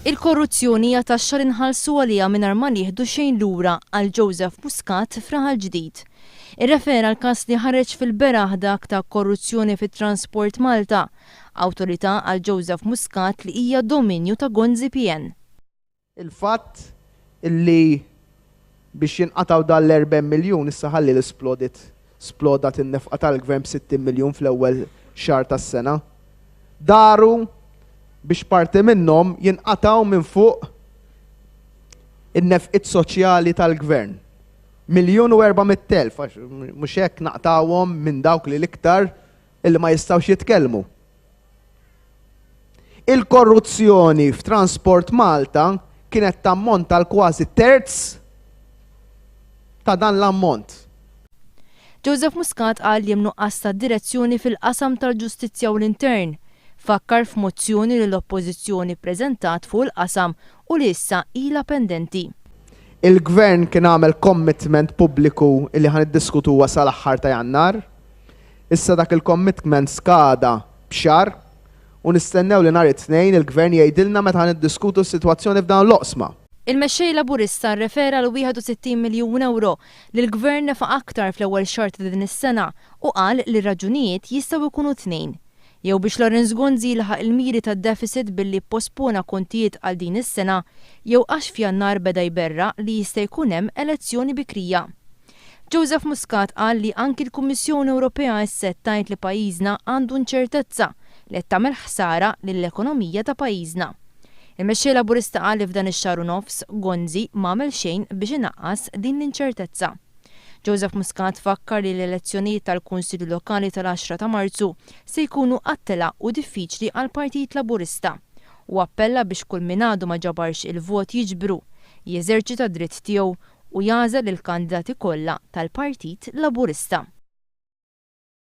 Il-korruzzjoni hija taxxa li nħallsu għaliha mingħajr ma nieħdu xejn lura għal Joseph Muscat f'Raħal Ġdid. Irrefera l-każ li ħareġ fil-beraħ dak ta' korruzzjoni fit-Transport Malta, awtorità għal Joseph Muscat li hija dominju ta' Gonzi PN. Il-fatt illi biex jinqataw dal-4 miljun issa ħalli splodat in-nefqa tal-gvern b'60 miljun fl-ewwel xahar tas-sena. Daru biex parti minnhom jinqataw minn fuq in-nefqiet soċjali tal-gvern. 1,400,000 mhux hekk naqtawhom minn dawk li l-iktar illi ma jistgħux jitkellmu. Il-korruzzjoni f'Transport Malta kienet tammont tal kważi terz ta' dan l-ammont. Joseph Muscat qal li hemm nuqqas ta' direzzjoni fil-qasam tal-ġustizzja u l-intern. Fakkar f'mozzjoni li l-oppożizzjoni ppreżentat fuq il-qasam u li issa ilha pendenti. Il-gvern kien għamel commitment pubbliku li ħan iddiskutuha sal-aħħar ta' Jannar. Issa dak il-commitment skada b'xahar u nistennew li nhar it-tnejn il-gvern jgħidilna meta ħan iddiskutu s-sitwazzjoni f'dawn l-oqsma. Il-mexxej Laburista rrefera l 61 miljun euro li l-gvern nefa' aktar fl-ewwel xahar ta' din is-sena u qal li r-raġunijiet jistgħu jkunu tnejn. Jew biex Lorenz Gonzi laħaq il-miri tad-deficit billi pospona kontijiet għal din is-sena, jew għax f'Jannar beda jberra li jista' jkun hemm elezzjoni bikrija. Joseph Muscat qal li anki l-Kummissjoni Ewropea isset tgħid li pajjiżna għandu inċertezza li qed tagħmel ħsara lill-ekonomija ta' pajjiżna. Il-mexxej Laburista qal li f'dan ix-xahar u nofs Gonzi m'għamel xejn biex inaqqas din l-inċertezza. Joseph Muscat fakkar li l-elezzjonijiet tal-Kunsilju Lokali tal-10 ta' Marzu se jkunu qattela u diffiċli għal Partit Laburista u appella biex kull min għadu ma ġabarx il-vot jiġbru, jeżerċita dritt tiegħu u jażel il-kandidati kollha tal-Partit Laburista.